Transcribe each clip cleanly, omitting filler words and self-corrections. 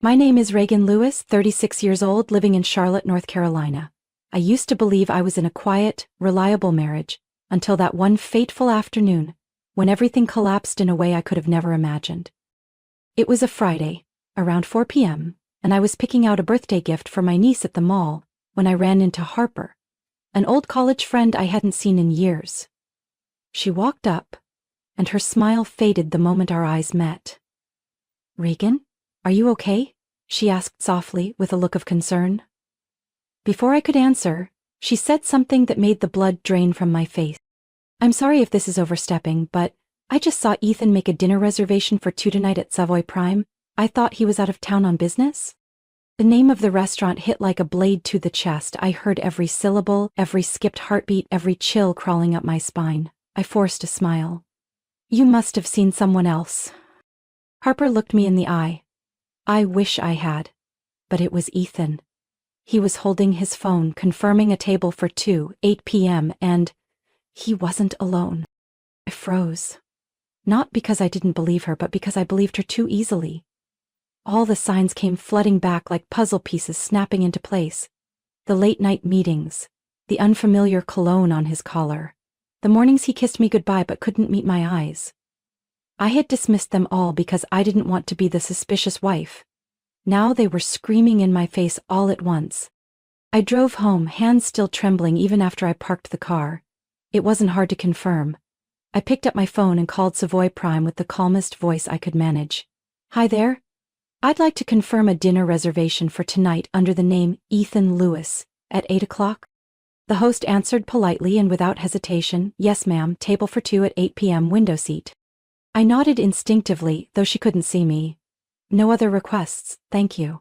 My name is Reagan Lewis, 36 years old, living in Charlotte, North Carolina. I used to believe I was in a quiet, reliable marriage, until that one fateful afternoon, when everything collapsed in a way I could have never imagined. It was a Friday, around 4 p.m., and I was picking out a birthday gift for my niece at the mall when I ran into Harper, an old college friend I hadn't seen in years. She walked up, and her smile faded the moment our eyes met. "Reagan, are you okay?" she asked softly with a look of concern. Before I could answer, she said something that made the blood drain from my face. "I'm sorry if this is overstepping, but I just saw Ethan make a dinner reservation for 2 tonight at Savoy Prime. I thought he was out of town on business." The name of the restaurant hit like a blade to the chest. I heard every syllable, every skipped heartbeat, every chill crawling up my spine. I forced a smile. "You must have seen someone else." Harper looked me in the eye. I wish I had. But it was Ethan. He was holding his phone, confirming a table for 2, 8 p.m., and he wasn't alone. I froze. Not because I didn't believe her, but because I believed her too easily. All the signs came flooding back like puzzle pieces snapping into place. The late-night meetings, the unfamiliar cologne on his collar, the mornings he kissed me goodbye but couldn't meet my eyes. I had dismissed them all because I didn't want to be the suspicious wife. Now they were screaming in my face all at once. I drove home, hands still trembling even after I parked the car. It wasn't hard to confirm. I picked up my phone and called Savoy Prime with the calmest voice I could manage. "Hi there. I'd like to confirm a dinner reservation for tonight under the name Ethan Lewis, at 8 o'clock. The host answered politely and without hesitation, "Yes, ma'am, table for 2 at 8 p.m., window seat." I nodded instinctively, though she couldn't see me. "No other requests, thank you."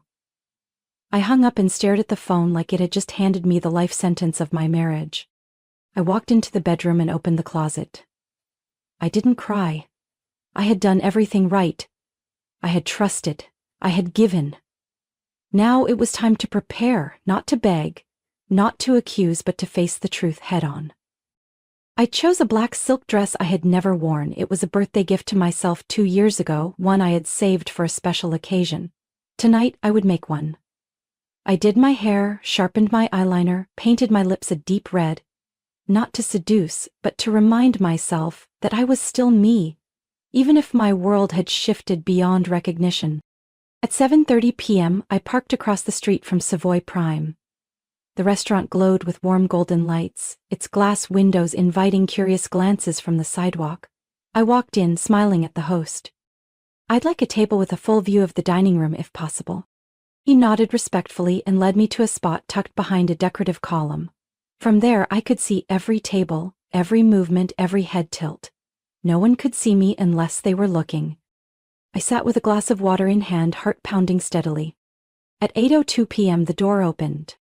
I hung up and stared at the phone like it had just handed me the life sentence of my marriage. I walked into the bedroom and opened the closet. I didn't cry. I had done everything right. I had trusted. I had given. Now it was time to prepare, not to beg, not to accuse, but to face the truth head-on. I chose a black silk dress I had never worn. It was a birthday gift to myself 2 years ago, one I had saved for a special occasion. Tonight I would make one. I did my hair, sharpened my eyeliner, painted my lips a deep red, not to seduce, but to remind myself that I was still me, even if my world had shifted beyond recognition. At 7:30 p.m., I parked across the street from Savoy Prime. The restaurant glowed with warm golden lights, its glass windows inviting curious glances from the sidewalk. I walked in, smiling at the host. "I'd like a table with a full view of the dining room, if possible." He nodded respectfully and led me to a spot tucked behind a decorative column. From there, I could see every table, every movement, every head tilt. No one could see me unless they were looking. I sat with a glass of water in hand, heart pounding steadily. At 8:02 p.m. the door opened.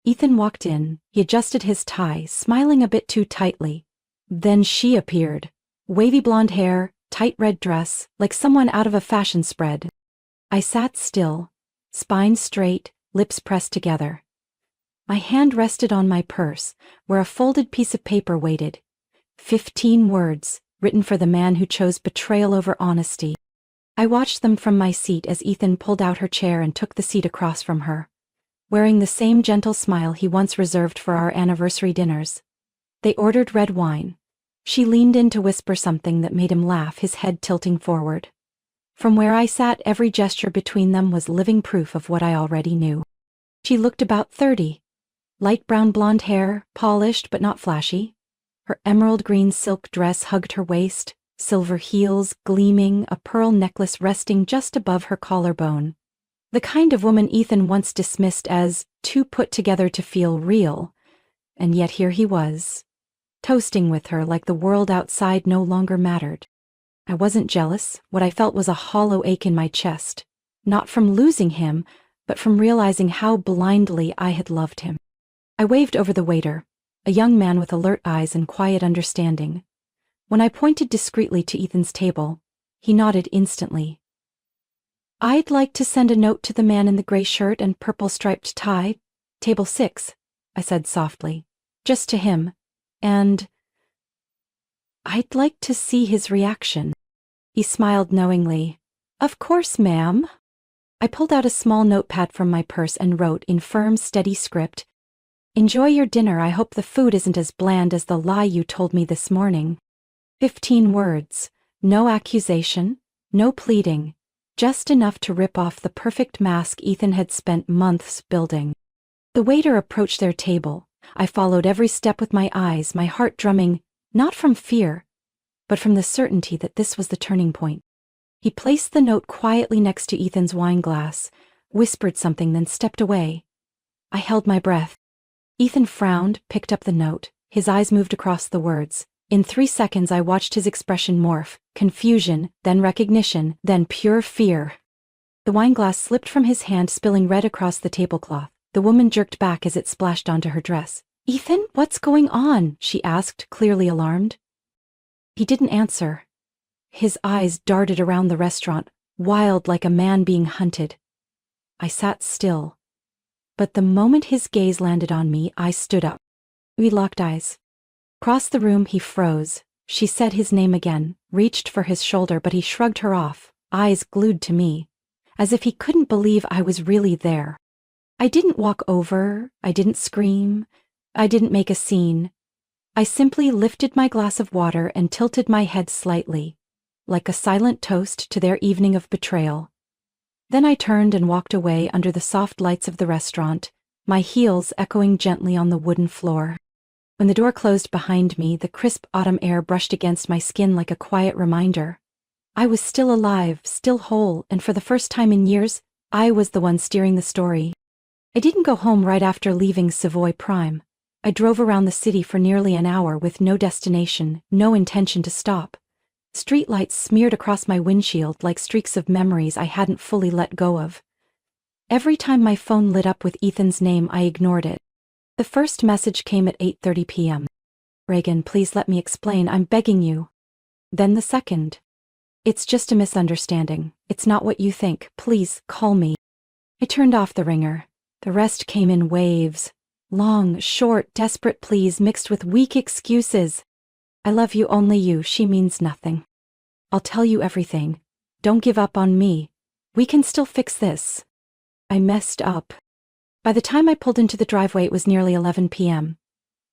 Ethan walked in. He adjusted his tie, smiling a bit too tightly. Then she appeared. Wavy blonde hair, tight red dress, like someone out of a fashion spread. I sat still, spine straight, lips pressed together. My hand rested on my purse, where a folded piece of paper waited. 15 words, written for the man who chose betrayal over honesty. I watched them from my seat as Ethan pulled out her chair and took the seat across from her, wearing the same gentle smile he once reserved for our anniversary dinners. They ordered red wine. She leaned in to whisper something that made him laugh, his head tilting forward. From where I sat, every gesture between them was living proof of what I already knew. She looked about 30. Light brown blonde hair, polished but not flashy. Her emerald green silk dress hugged her waist, silver heels gleaming, a pearl necklace resting just above her collarbone. The kind of woman Ethan once dismissed as too put together to feel real, and yet here he was, toasting with her like the world outside no longer mattered. I wasn't jealous. What I felt was a hollow ache in my chest, not from losing him, but from realizing how blindly I had loved him. I waved over the waiter, a young man with alert eyes and quiet understanding. When I pointed discreetly to Ethan's table, he nodded instantly. "I'd like to send a note to the man in the gray shirt and purple striped tie, table 6, I said softly, "just to him, and I'd like to see his reaction." He smiled knowingly. "Of course, ma'am." I pulled out a small notepad from my purse and wrote in firm, steady script, "Enjoy your dinner. I hope the food isn't as bland as the lie you told me this morning." 15 words. No accusation, no pleading, just enough to rip off the perfect mask Ethan had spent months building. The waiter approached their table. I followed every step with my eyes, my heart drumming, not from fear, but from the certainty that this was the turning point. He placed the note quietly next to Ethan's wine glass, whispered something, then stepped away. I held my breath. Ethan frowned, picked up the note. His eyes moved across the words. In 3 seconds I watched his expression morph, confusion, then recognition, then pure fear. The wineglass slipped from his hand, spilling red across the tablecloth. The woman jerked back as it splashed onto her dress. "Ethan, what's going on?" she asked, clearly alarmed. He didn't answer. His eyes darted around the restaurant, wild like a man being hunted. I sat still. But the moment his gaze landed on me, I stood up. We locked eyes. Across the room he froze. She said his name again, reached for his shoulder, but he shrugged her off, eyes glued to me, as if he couldn't believe I was really there. I didn't walk over, I didn't scream, I didn't make a scene. I simply lifted my glass of water and tilted my head slightly, like a silent toast to their evening of betrayal. Then I turned and walked away under the soft lights of the restaurant, my heels echoing gently on the wooden floor. When the door closed behind me, the crisp autumn air brushed against my skin like a quiet reminder. I was still alive, still whole, and for the first time in years, I was the one steering the story. I didn't go home right after leaving Savoy Prime. I drove around the city for nearly an hour with no destination, no intention to stop. Streetlights smeared across my windshield like streaks of memories I hadn't fully let go of. Every time my phone lit up with Ethan's name, I ignored it. The first message came at 8:30 p.m. "Reagan, please let me explain, I'm begging you." Then the second. "It's just a misunderstanding. It's not what you think. Please, call me." I turned off the ringer. The rest came in waves. Long, short, desperate pleas mixed with weak excuses. "I love you, only you, she means nothing. I'll tell you everything. Don't give up on me. We can still fix this." I messed up. By the time I pulled into the driveway, it was nearly 11 p.m.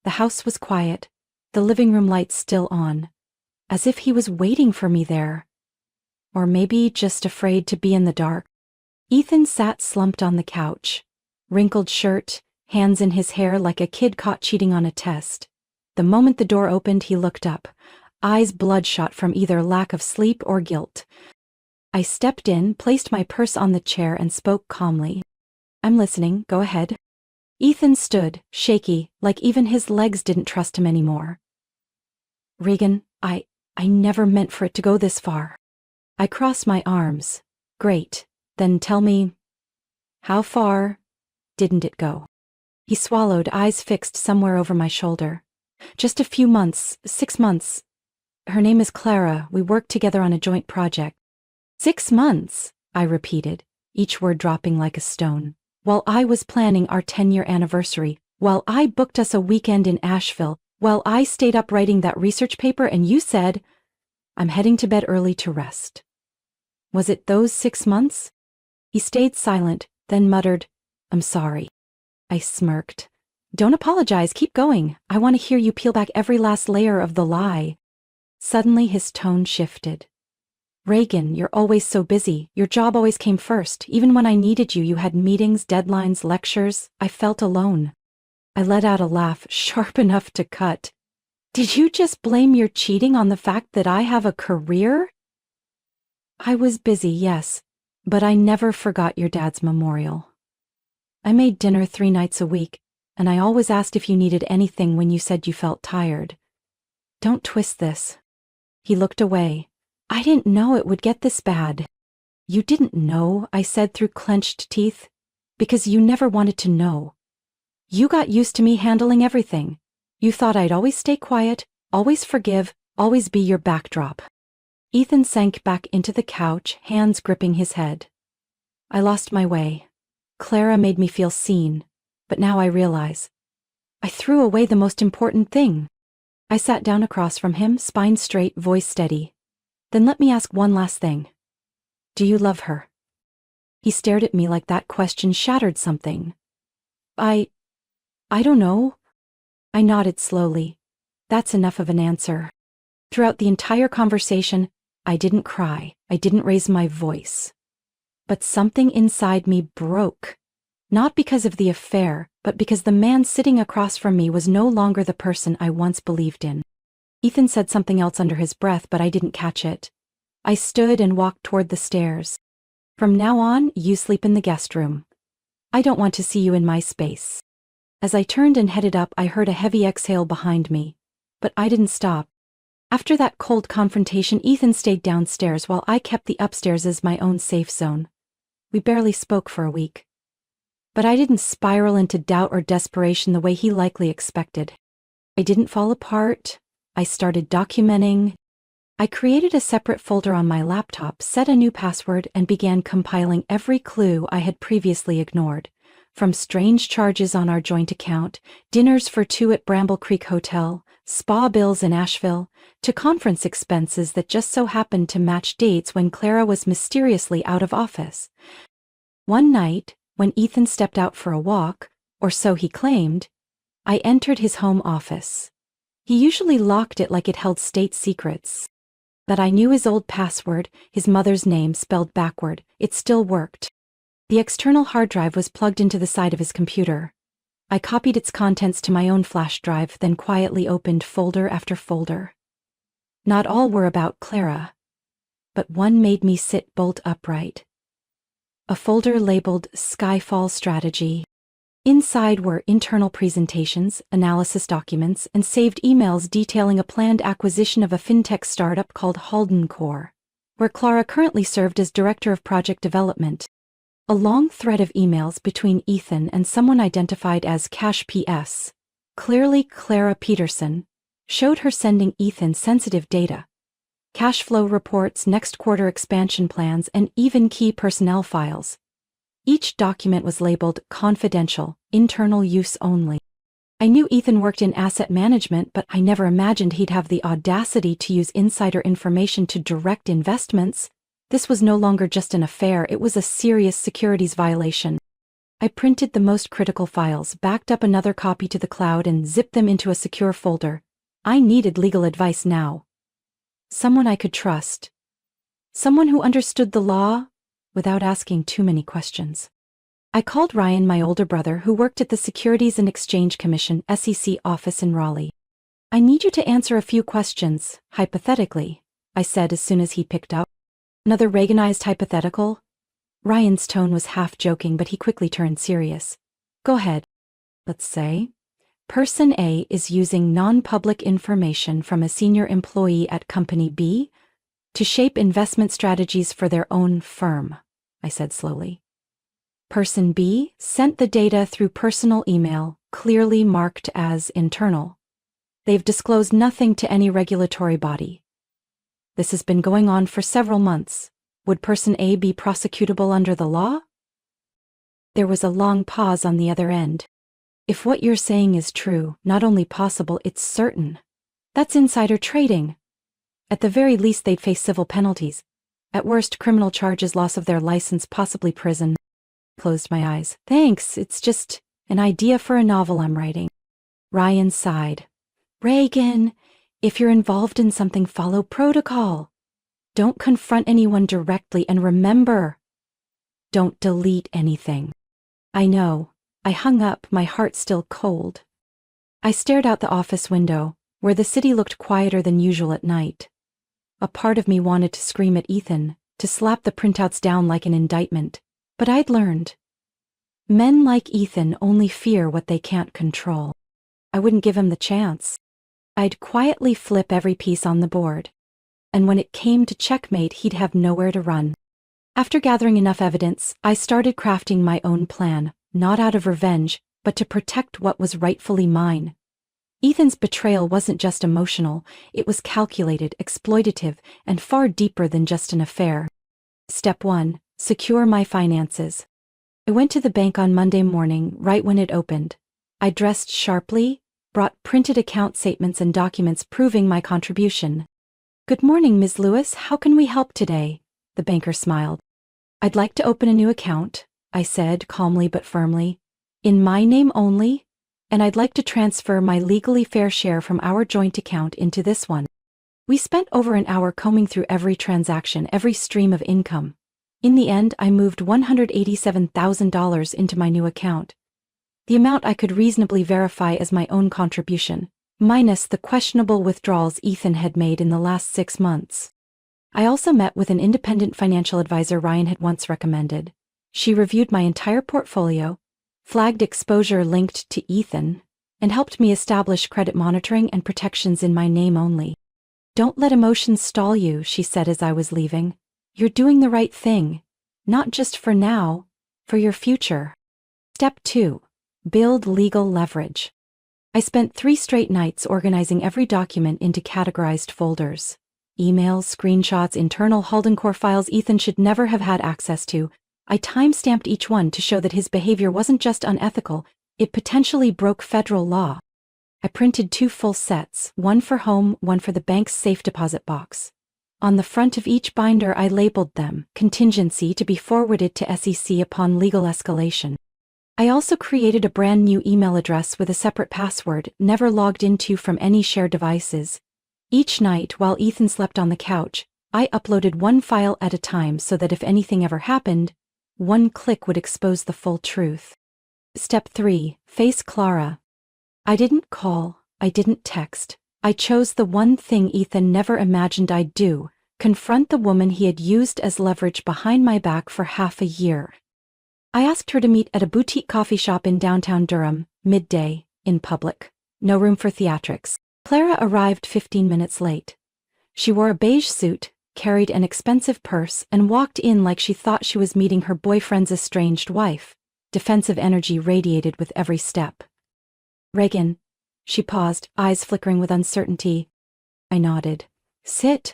The house was quiet, the living room lights still on, as if he was waiting for me there. Or maybe just afraid to be in the dark. Ethan sat slumped on the couch, wrinkled shirt, hands in his hair like a kid caught cheating on a test. The moment the door opened, he looked up, eyes bloodshot from either lack of sleep or guilt. I stepped in, placed my purse on the chair, and spoke calmly. "I'm listening, go ahead." Ethan stood, shaky, like even his legs didn't trust him anymore. "Reagan, I never meant for it to go this far." I crossed my arms. "Great, then tell me, how far didn't it go?" He swallowed, eyes fixed somewhere over my shoulder. "Just a few months, 6 months. Her name is Clara. We worked together on a joint project." 6 months, I repeated, each word dropping like a stone. "While I was planning our 10-year anniversary, while I booked us a weekend in Asheville, while I stayed up writing that research paper, and you said, 'I'm heading to bed early to rest.' Was it those 6 months?" He stayed silent, then muttered, "I'm sorry." I smirked. "Don't apologize, keep going. I want to hear you peel back every last layer of the lie." Suddenly his tone shifted. "Reagan, you're always so busy. Your job always came first. Even when I needed you, you had meetings, deadlines, lectures. I felt alone." I let out a laugh, sharp enough to cut. "Did you just blame your cheating on the fact that I have a career?" "I was busy, yes, but I never forgot your dad's memorial. I made dinner 3 nights a week, and I always asked if you needed anything when you said you felt tired. Don't twist this." He looked away. "I didn't know it would get this bad." "You didn't know," I said through clenched teeth, "because you never wanted to know. You got used to me handling everything. You thought I'd always stay quiet, always forgive, always be your backdrop." Ethan sank back into the couch, hands gripping his head. I lost my way. Clara made me feel seen, but now I realize I threw away the most important thing. I sat down across from him, spine straight, voice steady. "Then let me ask one last thing. Do you love her?" He stared at me like that question shattered something. I don't know. I nodded slowly. That's enough of an answer. Throughout the entire conversation, I didn't cry, I didn't raise my voice. But something inside me broke. Not because of the affair, but because the man sitting across from me was no longer the person I once believed in. Ethan said something else under his breath, but I didn't catch it. I stood and walked toward the stairs. From now on, you sleep in the guest room. I don't want to see you in my space. As I turned and headed up, I heard a heavy exhale behind me. But I didn't stop. After that cold confrontation, Ethan stayed downstairs while I kept the upstairs as my own safe zone. We barely spoke for a week. But I didn't spiral into doubt or desperation the way he likely expected. I didn't fall apart. I started documenting. I created a separate folder on my laptop, set a new password, and began compiling every clue I had previously ignored. From strange charges on our joint account, dinners for two at Bramble Creek Hotel, spa bills in Asheville, to conference expenses that just so happened to match dates when Clara was mysteriously out of office. One night, when Ethan stepped out for a walk, or so he claimed, I entered his home office. He usually locked it like it held state secrets. But I knew his old password, his mother's name spelled backward. It still worked. The external hard drive was plugged into the side of his computer. I copied its contents to my own flash drive, then quietly opened folder after folder. Not all were about Clara, but one made me sit bolt upright. A folder labeled Skyfall Strategy. Inside were internal presentations, analysis documents, and saved emails detailing a planned acquisition of a fintech startup called Halden Core, where Clara currently served as Director of Project Development. A long thread of emails between Ethan and someone identified as Cash PS, clearly Clara Peterson, showed her sending Ethan sensitive data. Cash flow reports, next quarter expansion plans, and even key personnel files. Each document was labeled confidential, internal use only. I knew Ethan worked in asset management, but I never imagined he'd have the audacity to use insider information to direct investments. This was no longer just an affair, it was a serious securities violation. I printed the most critical files, backed up another copy to the cloud, and zipped them into a secure folder. I needed legal advice now. Someone I could trust. Someone who understood the law without asking too many questions. I called Ryan, my older brother, who worked at the Securities and Exchange Commission (SEC) office in Raleigh. I need you to answer a few questions, hypothetically, I said as soon as he picked up. Another Reaganized hypothetical? Ryan's tone was half joking, but he quickly turned serious. Go ahead. Let's say Person A is using non-public information from a senior employee at Company B to shape investment strategies for their own firm, I said slowly. Person B sent the data through personal email, clearly marked as internal. They've disclosed nothing to any regulatory body. This has been going on for several months. Would Person A be prosecutable under the law? There was a long pause on the other end. If what you're saying is true, not only possible, it's certain. That's insider trading. At the very least, they'd face civil penalties. At worst, criminal charges, loss of their license, possibly prison. Closed my eyes. Thanks, it's just an idea for a novel I'm writing. Ryan sighed. Reagan, if you're involved in something, follow protocol. Don't confront anyone directly, and remember, don't delete anything. I know. I hung up, my heart still cold. I stared out the office window, where the city looked quieter than usual at night. A part of me wanted to scream at Ethan, to slap the printouts down like an indictment, but I'd learned. Men like Ethan only fear what they can't control. I wouldn't give him the chance. I'd quietly flip every piece on the board. And when it came to checkmate, he'd have nowhere to run. After gathering enough evidence, I started crafting my own plan, not out of revenge, but to protect what was rightfully mine. Ethan's betrayal wasn't just emotional, it was calculated, exploitative, and far deeper than just an affair. Step 1. Secure my finances. I went to the bank on Monday morning, right when it opened. I dressed sharply, brought printed account statements and documents proving my contribution. Good morning, Ms. Lewis, how can we help today? The banker smiled. I'd like to open a new account, I said calmly but firmly. In my name only, and I'd like to transfer my legally fair share from our joint account into this one. We spent over an hour combing through every transaction, every stream of income. In the end, I moved $187,000 into my new account, the amount I could reasonably verify as my own contribution, minus the questionable withdrawals Ethan had made in the last 6 months. I also met with an independent financial advisor Ryan had once recommended. She reviewed my entire portfolio, flagged exposure linked to Ethan, and helped me establish credit monitoring and protections in my name only. Don't let emotions stall you, she said as I was leaving. You're doing the right thing, not just for now, for your future. Step 2. Build legal leverage. I spent 3 straight nights organizing every document into categorized folders. Emails, screenshots, internal Holdencore files Ethan should never have had access to. I time-stamped each one to show that his behavior wasn't just unethical, it potentially broke federal law. I printed 2 full sets, one for home, one for the bank's safe deposit box. On the front of each binder I labeled them, contingency to be forwarded to SEC upon legal escalation. I also created a brand new email address with a separate password, never logged into from any shared devices. Each night, while Ethan slept on the couch, I uploaded one file at a time so that if anything ever happened, one click would expose the full truth. Step 3. Face Clara. I didn't call, I didn't text. I chose the one thing Ethan never imagined I'd do, confront the woman he had used as leverage behind my back for half a year. I asked her to meet at a boutique coffee shop in downtown Durham, midday, in public. No room for theatrics. Clara arrived 15 minutes late. She wore a beige suit, carried an expensive purse, and walked in like she thought she was meeting her boyfriend's estranged wife. Defensive energy radiated with every step. Reagan. She paused, eyes flickering with uncertainty. I nodded. Sit.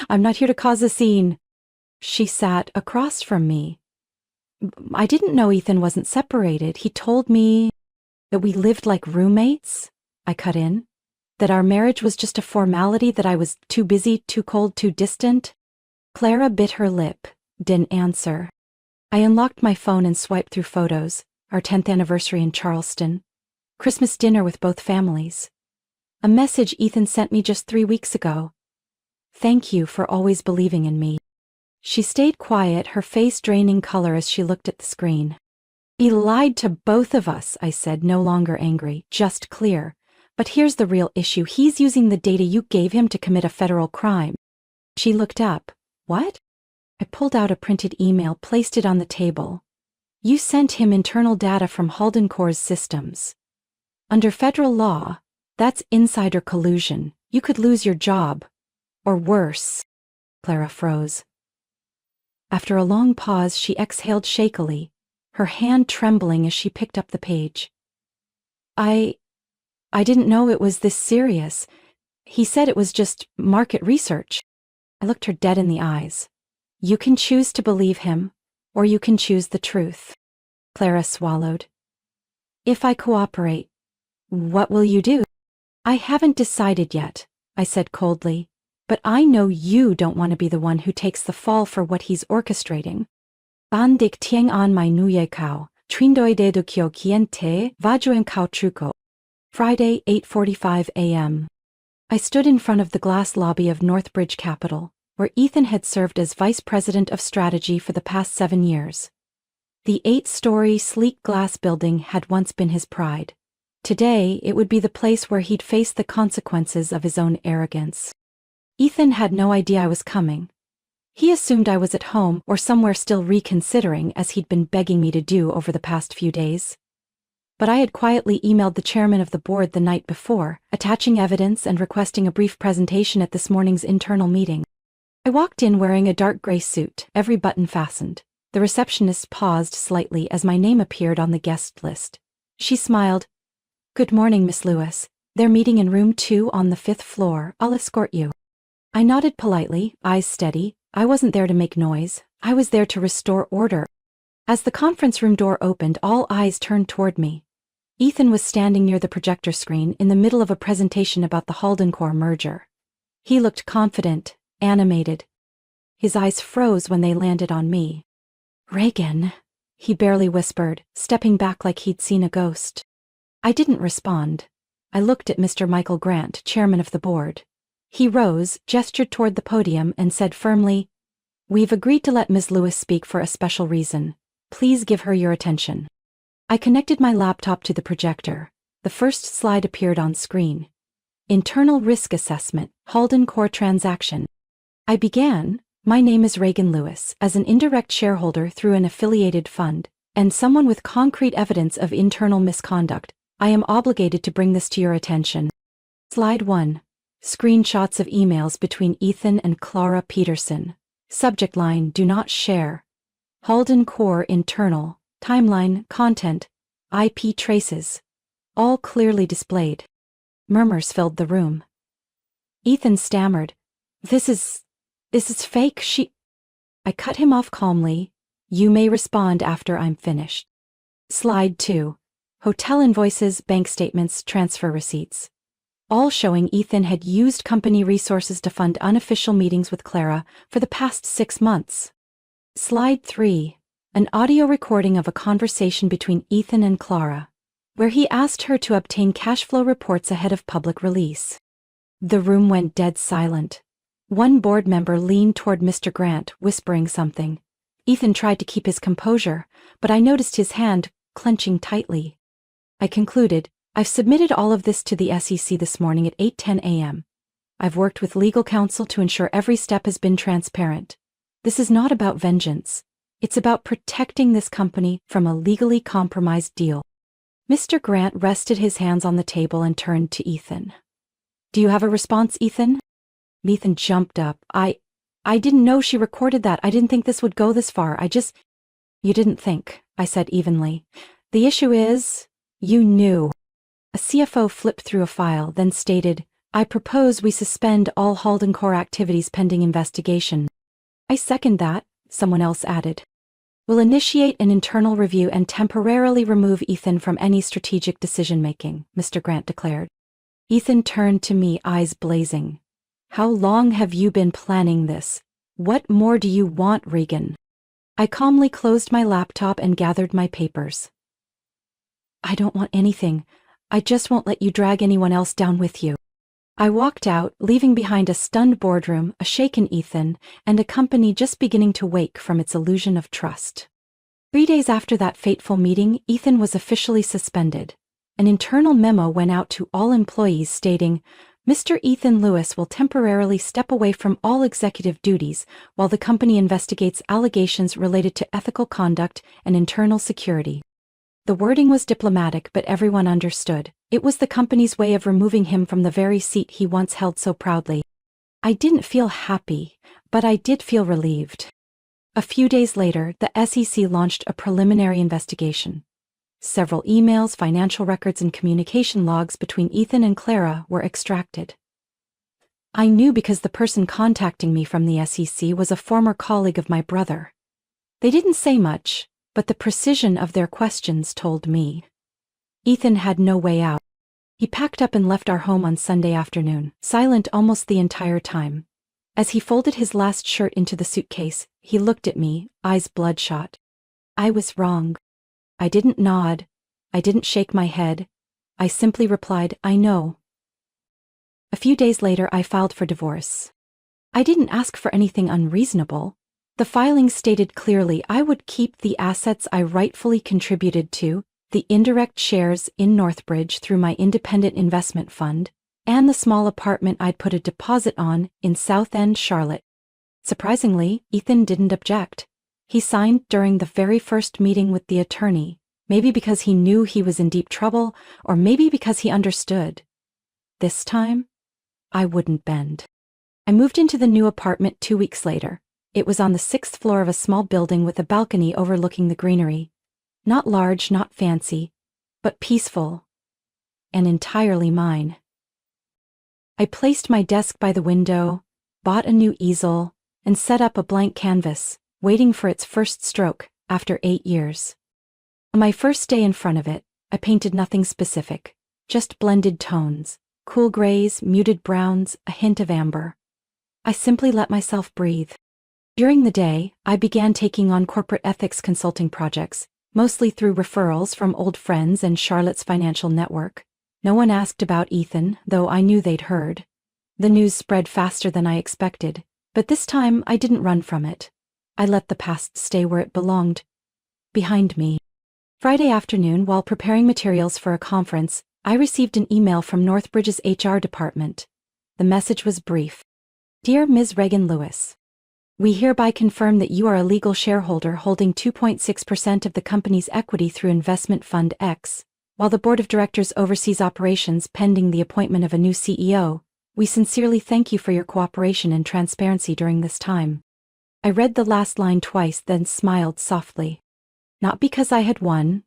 I'm not here to cause a scene. She sat across from me. I didn't know Ethan wasn't separated. He told me that we lived like roommates. I cut in. That our marriage was just a formality, that I was too busy, too cold, too distant. Clara bit her lip, didn't answer. I unlocked my phone and swiped through photos. Our 10th anniversary in Charleston. Christmas dinner with both families. A message Ethan sent me just 3 weeks ago. Thank you for always believing in me. She stayed quiet, her face draining color as she looked at the screen. He lied to both of us, I said, no longer angry, just clear. But here's the real issue. He's using the data you gave him to commit a federal crime. She looked up. What? I pulled out a printed email, placed it on the table. You sent him internal data from Holdencore's systems. Under federal law, that's insider collusion. You could lose your job. Or worse. Clara froze. After a long pause, she exhaled shakily, her hand trembling as she picked up the page. I didn't know it was this serious. He said it was just market research. I looked her dead in the eyes. You can choose to believe him, or you can choose the truth. Clara swallowed. If I cooperate, what will you do? I haven't decided yet, I said coldly, but I know you don't want to be the one who takes the fall for what he's orchestrating. Ban dik tieng an mai nuye kao, trindoi de do kyo kien te, vajoen kao truko. Friday, 8:45 a.m. I stood in front of the glass lobby of Northbridge Capital, where Ethan had served as vice president of strategy for the past 7 years. The 8-story, sleek glass building had once been his pride. Today, it would be the place where he'd face the consequences of his own arrogance. Ethan had no idea I was coming. He assumed I was at home or somewhere still reconsidering, as he'd been begging me to do over the past few days. But I had quietly emailed the chairman of the board the night before, attaching evidence and requesting a brief presentation at this morning's internal meeting. I walked in wearing a dark gray suit, every button fastened. The receptionist paused slightly as my name appeared on the guest list. She smiled. Good morning, Miss Lewis. They're meeting in room 2 on the 5th floor. I'll escort you. I nodded politely, eyes steady. I wasn't there to make noise. I was there to restore order. As the conference room door opened, all eyes turned toward me. Ethan was standing near the projector screen in the middle of a presentation about the Holdencore merger. He looked confident, animated. His eyes froze when they landed on me. Reagan, he barely whispered, stepping back like he'd seen a ghost. I didn't respond. I looked at Mr. Michael Grant, chairman of the board. He rose, gestured toward the podium, and said firmly, "We've agreed to let Ms. Lewis speak for a special reason. Please give her your attention." I connected my laptop to the projector. The first slide appeared on screen. Internal Risk Assessment, Halden Core Transaction. I began, "My name is Reagan Lewis, as an indirect shareholder through an affiliated fund, and someone with concrete evidence of internal misconduct. I am obligated to bring this to your attention." Slide 1. Screenshots of emails between Ethan and Clara Peterson. Subject line, "Do not share." Halden Core Internal. Timeline, content, IP traces. All clearly displayed. Murmurs filled the room. Ethan stammered, This is fake, I cut him off calmly. "You may respond after I'm finished." Slide 2. Hotel invoices, bank statements, transfer receipts. All showing Ethan had used company resources to fund unofficial meetings with Clara for the past 6 months. Slide 3. An audio recording of a conversation between Ethan and Clara, where he asked her to obtain cash flow reports ahead of public release. The room went dead silent. One board member leaned toward Mr. Grant, whispering something. Ethan tried to keep his composure, but I noticed his hand clenching tightly. I concluded, "I've submitted all of this to the SEC this morning at 8:10 a.m. I've worked with legal counsel to ensure every step has been transparent. This is not about vengeance. It's about protecting this company from a legally compromised deal." Mr. Grant rested his hands on the table and turned to Ethan. "Do you have a response, Ethan?" Ethan jumped up. I didn't know she recorded that. I didn't think this would go this far. You didn't think," I said evenly. "The issue is, you knew." A CFO flipped through a file, then stated, "I propose we suspend all Halden Core activities pending investigation." "I second that," someone else added. "We'll initiate an internal review and temporarily remove Ethan from any strategic decision-making," Mr. Grant declared. Ethan turned to me, eyes blazing. "How long have you been planning this? What more do you want, Reagan?" I calmly closed my laptop and gathered my papers. "I don't want anything. I just won't let you drag anyone else down with you." I walked out, leaving behind a stunned boardroom, a shaken Ethan, and a company just beginning to wake from its illusion of trust. 3 days after that fateful meeting, Ethan was officially suspended. An internal memo went out to all employees stating, "Mr. Ethan Lewis will temporarily step away from all executive duties while the company investigates allegations related to ethical conduct and internal security." The wording was diplomatic, but everyone understood. It was the company's way of removing him from the very seat he once held so proudly. I didn't feel happy, but I did feel relieved. A few days later, the SEC launched a preliminary investigation. Several emails, financial records, and communication logs between Ethan and Clara were extracted. I knew because the person contacting me from the SEC was a former colleague of my brother. They didn't say much, but the precision of their questions told me. Ethan had no way out. He packed up and left our home on Sunday afternoon, silent almost the entire time. As he folded his last shirt into the suitcase, he looked at me, eyes bloodshot. I was wrong. I didn't nod. I didn't shake my head. I simply replied, "I know." A few days later, I filed for divorce. I didn't ask for anything unreasonable. The filing stated clearly I would keep the assets I rightfully contributed to, the indirect shares in Northbridge through my independent investment fund, and the small apartment I'd put a deposit on in South End, Charlotte. Surprisingly, Ethan didn't object. He signed during the very first meeting with the attorney, maybe because he knew he was in deep trouble, or maybe because he understood. This time, I wouldn't bend. I moved into the new apartment 2 weeks later. It was on the 6th floor of a small building with a balcony overlooking the greenery. Not large, not fancy, but peaceful, and entirely mine. I placed my desk by the window, bought a new easel, and set up a blank canvas, waiting for its first stroke after 8 years. On my first day in front of it, I painted nothing specific, just blended tones, cool grays, muted browns, a hint of amber. I simply let myself breathe. During the day, I began taking on corporate ethics consulting projects, mostly through referrals from old friends and Charlotte's financial network. No one asked about Ethan, though I knew they'd heard. The news spread faster than I expected, but this time I didn't run from it. I let the past stay where it belonged. Behind me. Friday afternoon, while preparing materials for a conference, I received an email from Northbridge's HR department. The message was brief. Dear Ms. Reagan Lewis, we hereby confirm that you are a legal shareholder holding 2.6% of the company's equity through Investment Fund X. While the board of directors oversees operations pending the appointment of a new CEO, we sincerely thank you for your cooperation and transparency during this time. I read the last line twice, then smiled softly. Not because I had won,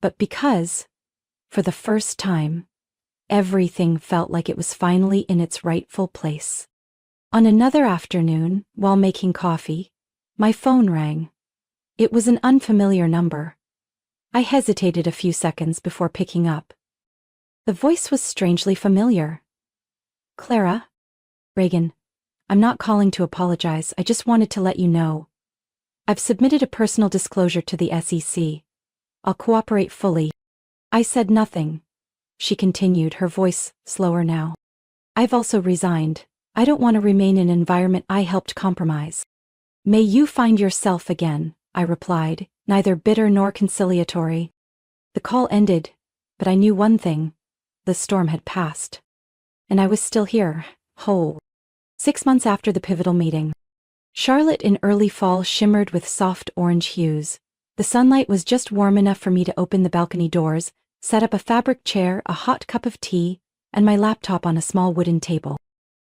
but because, for the first time, everything felt like it was finally in its rightful place. On another afternoon, while making coffee, my phone rang. It was an unfamiliar number. I hesitated a few seconds before picking up. The voice was strangely familiar. Clara? Reagan, I'm not calling to apologize, I just wanted to let you know. I've submitted a personal disclosure to the SEC. I'll cooperate fully. I said nothing. She continued, her voice slower now. I've also resigned. I don't want to remain in an environment I helped compromise. May you find yourself again, I replied, neither bitter nor conciliatory. The call ended, but I knew one thing. The storm had passed. And I was still here, whole. 6 months after the pivotal meeting. Charlotte in early fall shimmered with soft orange hues. The sunlight was just warm enough for me to open the balcony doors, set up a fabric chair, a hot cup of tea, and my laptop on a small wooden table.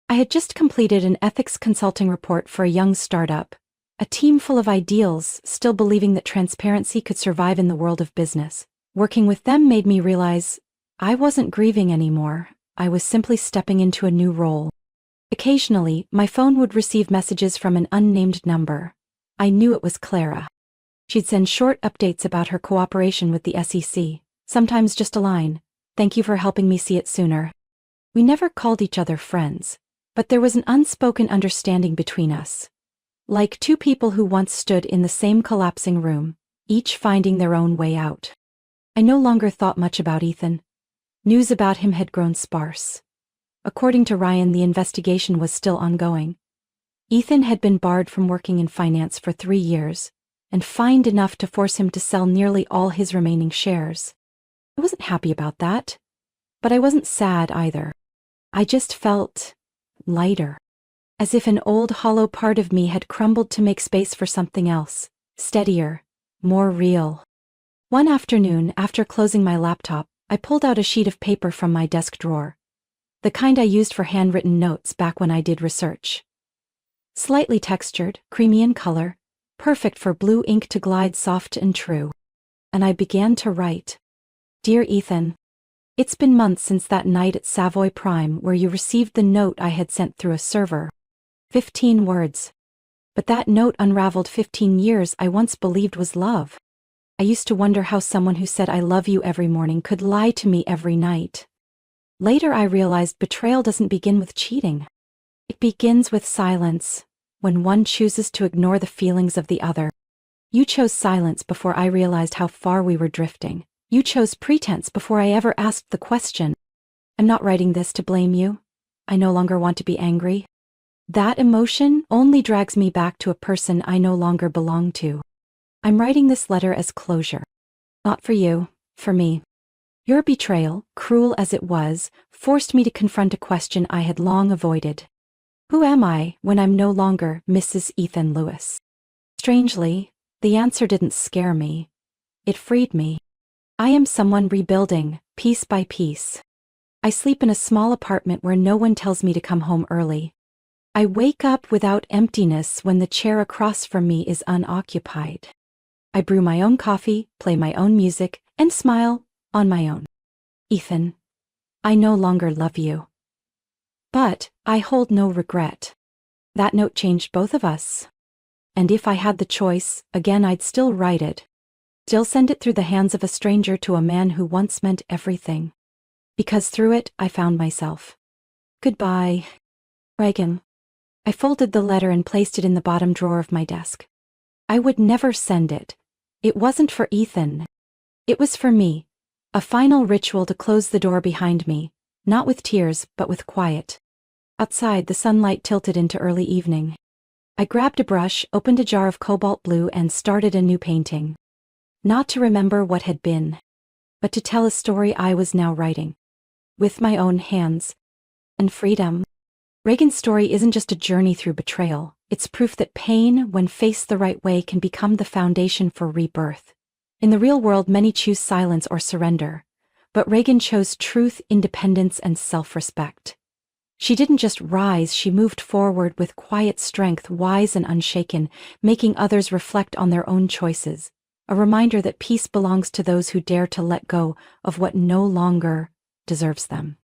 I had just completed an ethics consulting report for a young startup, a team full of ideals, still believing that transparency could survive in the world of business. Working with them made me realize I wasn't grieving anymore, I was simply stepping into a new role. Occasionally, my phone would receive messages from an unnamed number. I knew it was Clara. She'd send short updates about her cooperation with the SEC, sometimes just a line, "Thank you for helping me see it sooner." We never called each other friends, but there was an unspoken understanding between us. Like two people who once stood in the same collapsing room, each finding their own way out. I no longer thought much about Ethan. News about him had grown sparse. According to Ryan, the investigation was still ongoing. Ethan had been barred from working in finance for 3 years, and fined enough to force him to sell nearly all his remaining shares. I wasn't happy about that, but I wasn't sad either. I just felt lighter, as if an old hollow part of me had crumbled to make space for something else, steadier, more real. One afternoon, after closing my laptop, I pulled out a sheet of paper from my desk drawer. The kind I used for handwritten notes back when I did research. Slightly textured, creamy in color, perfect for blue ink to glide soft and true. And I began to write. Dear Ethan, it's been months since that night at Savoy Prime where you received the note I had sent through a server. 15 words. But that note unraveled 15 years I once believed was love. I used to wonder how someone who said I love you every morning could lie to me every night. Later I realized betrayal doesn't begin with cheating. It begins with silence, when one chooses to ignore the feelings of the other. You chose silence before I realized how far we were drifting. You chose pretense before I ever asked the question. I'm not writing this to blame you. I no longer want to be angry. That emotion only drags me back to a person I no longer belong to. I'm writing this letter as closure. Not for you, for me. Your betrayal, cruel as it was, forced me to confront a question I had long avoided. Who am I when I'm no longer Mrs. Ethan Lewis? Strangely, the answer didn't scare me. It freed me. I am someone rebuilding, piece by piece. I sleep in a small apartment where no one tells me to come home early. I wake up without emptiness when the chair across from me is unoccupied. I brew my own coffee, play my own music, and smile on my own. Ethan, I no longer love you. But I hold no regret. That note changed both of us. And if I had the choice, again I'd still write it. Still send it through the hands of a stranger to a man who once meant everything. Because through it, I found myself. Goodbye, Reagan. I folded the letter and placed it in the bottom drawer of my desk. I would never send it. It wasn't for Ethan. It was for me. A final ritual to close the door behind me, not with tears, but with quiet. Outside, the sunlight tilted into early evening. I grabbed a brush, opened a jar of cobalt blue, and started a new painting. Not to remember what had been, but to tell a story I was now writing. With my own hands. And freedom. Reagan's story isn't just a journey through betrayal, it's proof that pain, when faced the right way, can become the foundation for rebirth. In the real world, many choose silence or surrender, but Reagan chose truth, independence, and self-respect. She didn't just rise, she moved forward with quiet strength, wise and unshaken, making others reflect on their own choices. A reminder that peace belongs to those who dare to let go of what no longer deserves them.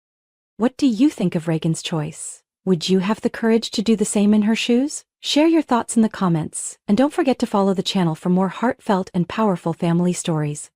What do you think of Reagan's choice? Would you have the courage to do the same in her shoes? Share your thoughts in the comments, and don't forget to follow the channel for more heartfelt and powerful family stories.